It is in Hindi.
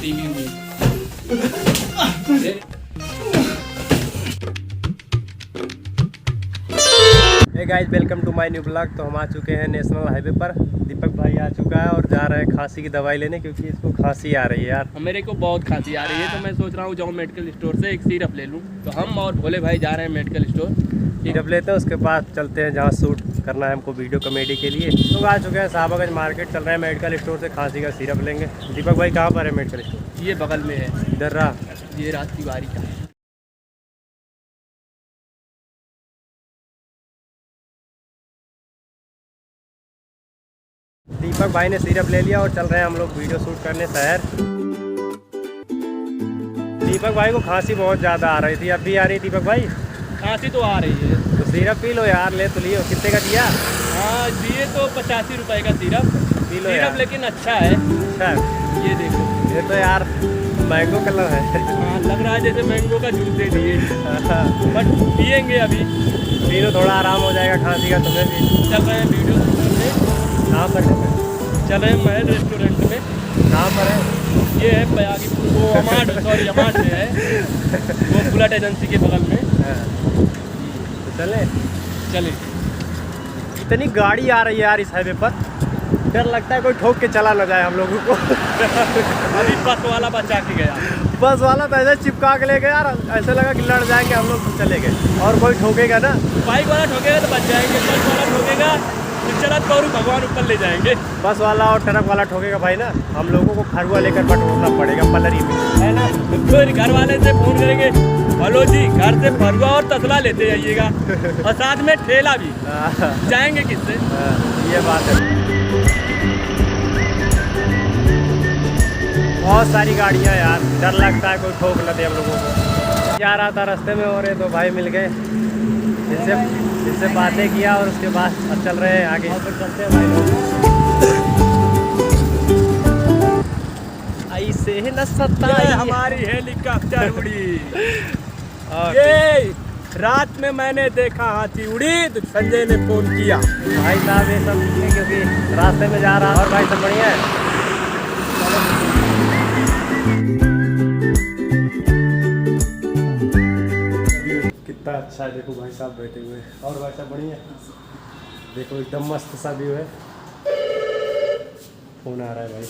टीवी में hey guys, welcome to my new blog. तो हम आ चुके हैं नेशनल हाईवे पर। दीपक भाई आ चुका है और जा रहे हैं खांसी की दवाई लेने, क्योंकि इसको खांसी आ रही है यार। मेरे को बहुत खांसी आ रही है, तो मैं सोच रहा हूँ जाऊँ मेडिकल स्टोर से एक सिरप ले लूँ। तो हम और भोले भाई जा रहे हैं मेडिकल स्टोर, सिरप लेते हैं। उसके बाद चलते हैं जहाँ शूट करना है हमको वीडियो कॉमेडी के लिए। तो आ चुके हैं साहबागंज मार्केट, चल रहे हैं मेडिकल स्टोर से खांसी का सिरप लेंगे। दीपक भाई कहाँ पर है मेडिकल स्टोर? ये बगल में है, इधर रहा, ये रात तिवारी का। दीपक भाई ने सिरप ले लिया और चल रहे हैं हम लोग वीडियो शूट करने शहर। दीपक भाई को खांसी बहुत ज़्यादा आ रही थी, अब भी आ रही है दीपक भाई? खांसी तो आ रही है, तो सिरप पी लो यार, ले तो लियो। कितने का दिया? हाँ दिए तो 85 रुपये का सिरप पी लो सिरप, यार। लेकिन अच्छा है। अच्छा, ये देखो, ये तो यार मैंगो कलर है। हाँ लग रहा है जैसे मैंगो का जूस दे दिए, बट पियेंगे अभी। पी लो, थोड़ा आराम हो जाएगा खांसी का तुम्हें भी। चल रहे हैं वीडियो करने, कहाँ पर है? चल रहे हैं महल रेस्टोरेंट में। कहाँ पर है? ये है बयागीपुर, वो अमाट में है, वो बुलेट एजेंसी के बगल में। तो चले चले, इतनी गाड़ी आ रही है यार इस हाईवे पर, डर लगता है कोई ठोक के चला ना जाए हम लोगों को। अभी बस वाला बचा के गया। बस वाला तो ऐसे चिपका के ले गया यार, ऐसे लगा कि लड़ जाएंगे हम लोग, तो चले गए। और कोई ठोकेगा ना, बाइक वाला ठोकेगा तो बच जाएंगे, बस वाला ठोकेगा तो चला कौरू भगवान ऊपर ले जाएंगे। बस वाला और ट्रक वाला ठोकेगा भाई ना, हम लोगों को खरुआ लेकर बटोरना पड़ेगा पलरी में, है ना। फिर घर वाले से फोन करेंगे, हेलो जी घर से फरुआ और तसला लेते जाइएगा, और साथ में ठेला भी। जाएंगे किससे? ये बात है। बहुत सारी गाड़ियाँ यार, डर लगता है कोई ठोक न दे हम लोगों को। जा रहा था रास्ते में और ये दो भाई मिल गए, जिनसे बातें किया और उसके बाद अब चल रहे हैं आगे। चलते हैं भाई लोग। ऐसे न सताई हमारी हेलीकॉप्टर उड़ी। ये रात में मैंने देखा हाथी उड़ी, तो संजय ने फोन किया। भाई साहब ये सब है क्योंकि रास्ते में जा रहा। और भाई सब बढ़िया है? कितना अच्छा है, देखो भाई साहब बैठे हुए। और भाई साहब बढ़िया, देखो एकदम मस्त सा व्यू है। फोन आ रहा है भाई।